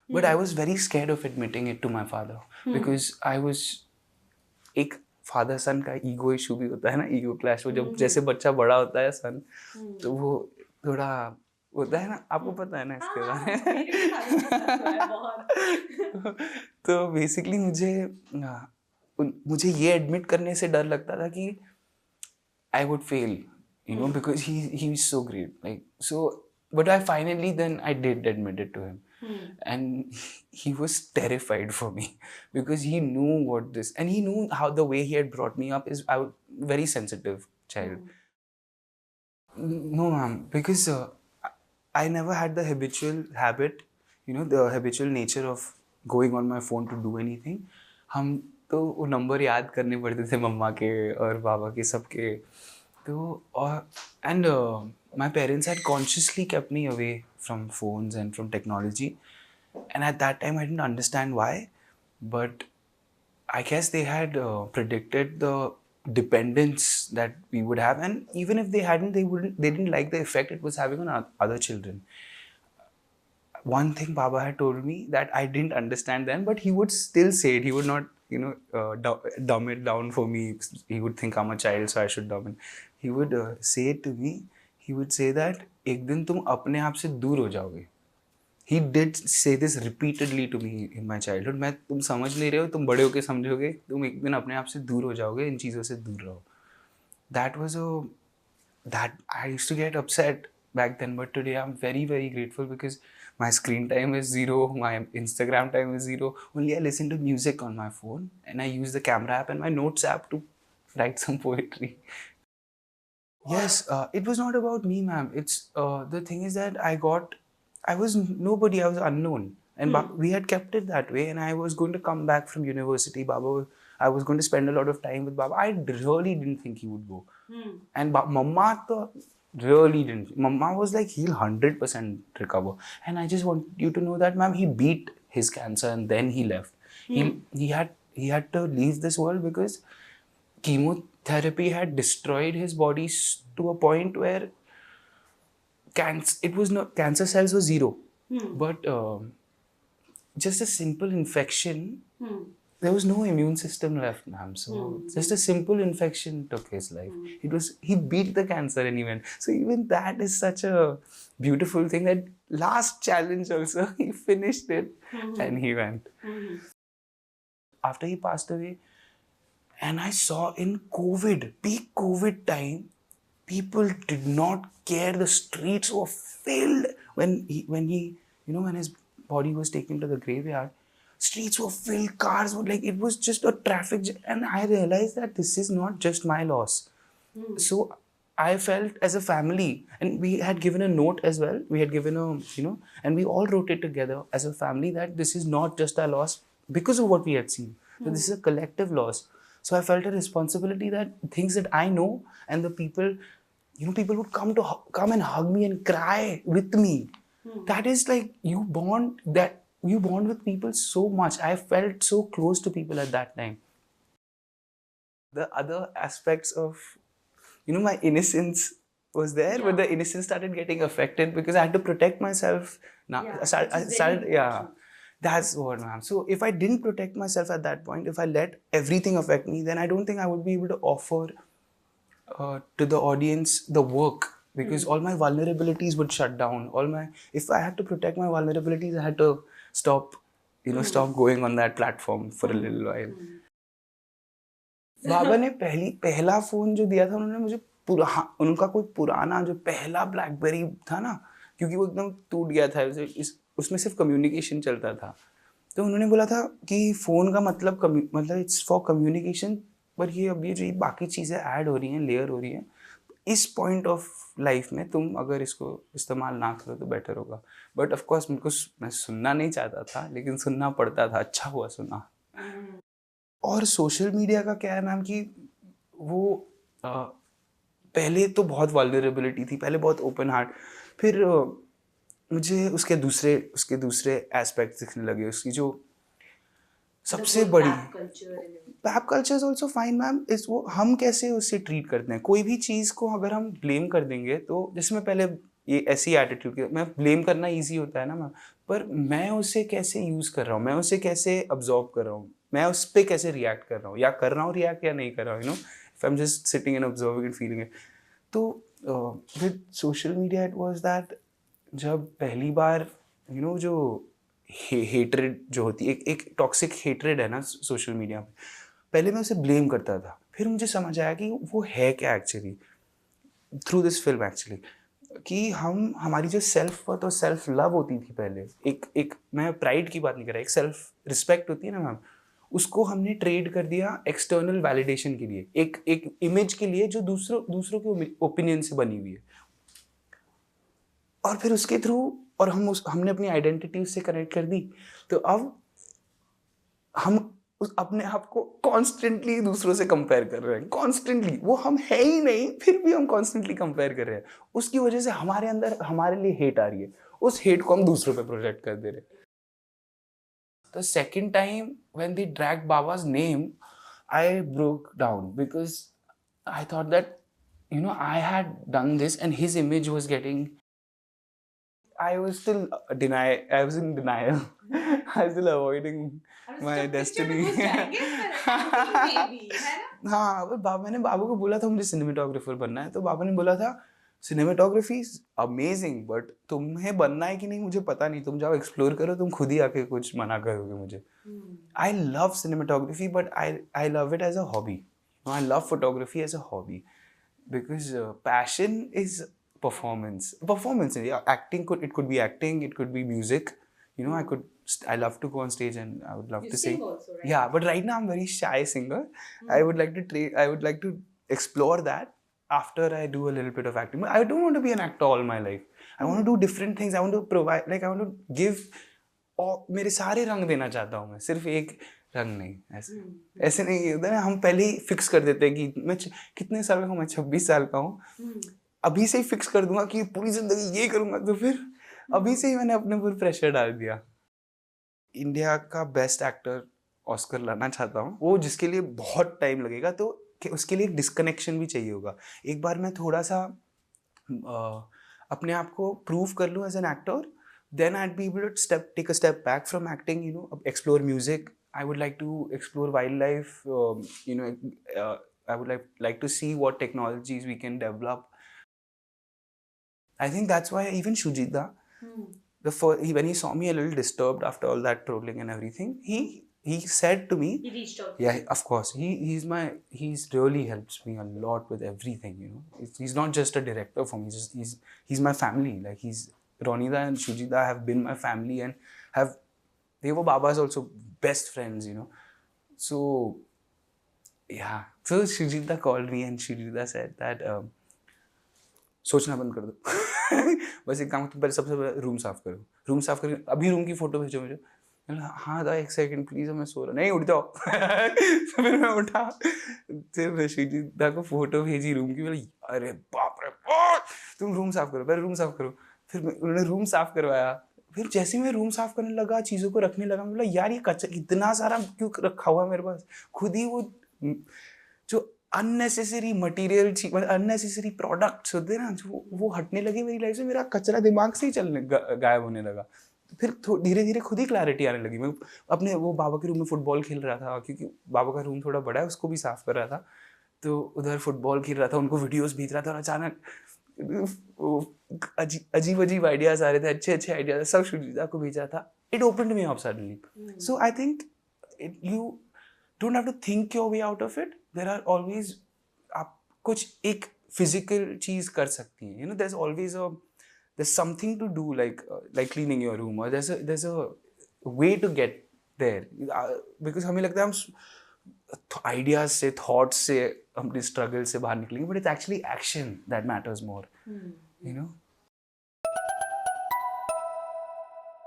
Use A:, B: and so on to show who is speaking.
A: But I was very scared of admitting it to my father because I was एक father सन का ego issue भी होता है ना, ईगो क्लैश। वो जब जैसे बच्चा बड़ा होता है सन, तो वो थोड़ा होता है ना, आपको पता है ना इसके बारे में। तो बेसिकली मुझे ये एडमिट करने से डर लगता था कि I would fail, because he's so great. Like so, but I finally then I did admit it to him, and he was terrified for me because he knew what this, and he knew how the way he had brought me up is I was very sensitive child. No, ma'am, because I never had the habitual habit, the habitual nature of going on my phone to do anything. हम तो वो number याद करने पड़ते थे मम्मा के और पापा के सबके, तो और and my parents had consciously kept me away from phones and from technology, and at that time I didn't understand why, but I guess they had predicted the dependence that we would have, and even if they hadn't, they didn't like the effect it was having on other children. One thing Baba had told me that I didn't understand then, but he would still say it. He would not, dumb it down for me. He would think I'm a child, so I should dumb it. He would say it to me. He would say that एक दिन तुम अपने आप से दूर हो जाओगे. He did say this repeatedly to me in my childhood. मैं तुम समझ नहीं रहे हो, तुम बड़े होके समझोगे, तुम एक दिन अपने आप से दूर हो जाओगे, इन चीज़ों से दूर रहो. That I used to get upset back then, but today I'm very, very grateful because my screen time is 0, my Instagram time is 0. Only I listen to music on my phone, and I use the camera app and my notes app to write some poetry. Yes, it was not about me, ma'am. It's the thing is that I was nobody, I was unknown, and we had kept it that way. And I was going to come back from university. I was going to spend a lot of time with Baba. I really didn't think he would go, and Mama really didn't. Mama was like, he'll 100% recover, and I just want you to know that, ma'am, he beat his cancer and then he left. He had to leave this world because chemotherapy had destroyed his body to a point where cancer cells were 0, but just a simple infection, there was no immune system left, ma'am. So just a simple infection took his life. He beat the cancer and he went. So even that is such a beautiful thing, that last challenge also he finished it and he went. After he passed away, and I saw in peak COVID time, people did not care. The streets were filled when his body was taken to the graveyard. Streets were filled, cars were like, it was just a traffic jam. And I realized that this is not just my loss. So I felt as a family, and we had given a note as well. We had given and we all wrote it together as a family that this is not just our loss because of what we had seen. So this is a collective loss. So I felt a responsibility that things that I know and the people, people would come and hug me and cry with me. That is like you bond with people so much. I felt so close to people at that time. The other aspects of, my innocence was there, but the innocence started getting affected because I had to protect myself. Now, that's what, ma'am. So if I didn't protect myself at that point, if I let everything affect me, then I don't think I would be able to offer to the audience the work, because all my vulnerabilities would shut down. If I had to protect my vulnerabilities, I had to stop going on that platform for a little while. बाबा ने पहला phone जो दिया था, उन्होंने मुझे उनका कोई पुराना जो पहला ब्लैकबेरी था ना, क्योंकि वो एकदम टूट गया था, उसमें सिर्फ कम्युनिकेशन चलता था, तो उन्होंने बोला था कि फ़ोन का मतलब इट्स फॉर कम्युनिकेशन, पर ये अब ये जो बाकी चीज़ें ऐड हो रही हैं, लेयर हो रही हैं, इस पॉइंट ऑफ लाइफ में तुम अगर इसको इस्तेमाल ना करो तो बेटर होगा. बट ऑफकोर्स मैं सुनना नहीं चाहता था, लेकिन सुनना पड़ता था. अच्छा हुआ सुना. और सोशल मीडिया का क्या है मैम कि वो पहले तो बहुत वल्नरेबिलिटी थी, पहले बहुत ओपन हार्ट, फिर मुझे उसके दूसरे एस्पेक्ट दिखने लगे. उसकी जो सबसे बड़ी pop culture is also fine ma'am. इस वो हम कैसे उससे ट्रीट करते हैं. कोई भी चीज़ को अगर हम ब्लेम कर देंगे, तो जैसे मैं पहले ये ऐसी एटीट्यूड, मैं ब्लेम करना ईजी होता है ना मैम, पर मैं उसे कैसे यूज़ कर रहा हूँ, मैं उसे कैसे अब्जॉर्ब कर रहा हूँ, मैं उस पर कैसे रिएक्ट कर रहा हूँ, या कर रहा हूँ रिएक्ट या नहीं कर रहा हूँ, you know, if I am just sitting and observing and feeling it. तो with social media it was that, जब पहली बार यू नो जो हेटरेड जो होती है, एक टॉक्सिक हेटरेड है ना सोशल मीडिया पे, पहले मैं उसे ब्लेम करता था, फिर मुझे समझ आया कि वो है क्या actually, through this film actually, कि हम हमारी जो सेल्फ वर्थ और सेल्फ लव होती थी पहले, एक मैं प्राइड की बात नहीं कर रहा, एक सेल्फ रिस्पेक्ट होती है ना मैम, उसको हमने ट्रेड कर दिया एक्सटर्नल वैलिडेशन के लिए, एक इमेज के लिए जो दूसरों के ओपिनियन से बनी हुई है, और फिर उसके थ्रू, और हमने अपनी आइडेंटिटी उससे कनेक्ट कर दी. तो अब हम अपने आप को कॉन्स्टेंटली दूसरों से कंपेयर कर रहे हैं, कॉन्स्टेंटली, वो हम है ही नहीं फिर भी हम कॉन्स्टेंटली कंपेयर कर रहे हैं. उसकी वजह से हमारे अंदर हमारे लिए हेट आ रही है, उस हेट को हम दूसरों पे प्रोजेक्ट कर दे रहे हैं. The second time when they dragged Baba's name, I broke down because I thought that, you know, I had done this and his image was getting. I was still I was in denial. I was still avoiding my destiny. हाँ, पर मैंने बाबू को बोला था मुझे cinematographer बनना है, तो बाबा ने बोला था सिनेमेटोग्राफी इज अमेजिंग, बट तुम्हें बनना है कि नहीं मुझे पता नहीं, तुम जाओ एक्सप्लोर करो, तुम खुद ही आके कुछ मना करोगे मुझे. I love cinematography but I love it as a hobby. I love photography as a hobby because passion is performance, yeah. It could be acting, it could be music, you know. I love to go on stage and I would love to sing
B: also, right?
A: Yeah, but right now I'm very shy singer. I would like to explore that after I do a little bit of acting. But I don't want to be an actor all my life. I want to do different things. I want to provide, like I want to give, और मेरे सारे रंग देना चाहता हूँ मैं, सिर्फ एक रंग नहीं. ऐसे नहीं होता है, हम पहले ही फिक्स कर देते हैं कि मैं कितने साल का हूँ, मैं 26 साल का हूँ, अभी से ही फिक्स कर दूंगा कि पूरी जिंदगी ये करूंगा, तो फिर अभी से ही मैंने अपने ऊपर प्रेशर डाल दिया. इंडिया का बेस्ट एक्टर ऑस्कर लाना चाहता हूँ, वो जिसके लिए बहुत टाइम लगेगा, तो उसके लिए एक डिस्कनेक्शन भी चाहिए होगा. एक बार मैं थोड़ा सा अपने आप को प्रूव कर लूँ as an actor, then I'd be able to take a step back from acting, you know, explore music. I would like to explore wildlife, you know, I would like to see what technologies we can develop. I think that's why even Shujita, when he saw me a little disturbed after all that trolling and everything, he said to me,
B: he reached out.
A: Yeah, of course. He's really helps me a lot with everything, you know. He's not just a director for me, he's my family. Like Ronida and Shujita have been my family and they were Baba's also best friends, you know. So yeah, so Shujita called me and Shujita said that सोचना बंद कर दो. बस एक काम, तुम पहले सबसे पहले रूम साफ करो, रूम साफ करके अभी रूम की फोटो भेजो मुझे. हाँ दा, एक सेकंड प्लीज, मैं सो रहा, नहीं उठ जाओ. तो फिर मैं उठा, फिर मैं श्रीजीता को फोटो भेजी रूम की, बोला अरे बाप रे बाप, तुम रूम साफ करो, पहले रूम साफ करो. फिर उन्होंने रूम साफ करवाया. फिर जैसे मैं रूम साफ करने लगा, चीज़ों को रखने लगा, बोला यार ये कचरा इतना सारा क्यों रखा हुआ है मेरे पास. खुद ही वो जो अननेसेसरी मटेरियल, अननेसेसरी प्रोडक्ट्स होते हैं ना, जो वो हटने लगे मेरी लाइफ से, मेरा कचरा दिमाग से ही गायब होने लगा. फिर धीरे धीरे खुद ही क्लैरिटी आने लगी. मैं अपने वो बाबा के रूम में फुटबॉल खेल रहा था, क्योंकि बाबा का रूम थोड़ा बड़ा है, उसको भी साफ कर रहा था, तो उधर फुटबॉल खेल रहा था, उनको वीडियोस भेज रहा था, और अचानक अजीब अजीब आइडियाज आ रहे थे, अच्छे अच्छे आइडियाज सब शुजिता को भेजा था. It opened me up suddenly. So I think you don't have to think your way out of it. There are always, आप कुछ एक फिजिकल चीज कर सकती हैं, you know. There is always there's something to do, like cleaning your room, or there's a way to get there, because हमें लगता है हम ideas से, thoughts से, अपने struggle से बाहर निकलेंगे, but it's actually action that matters more, you know.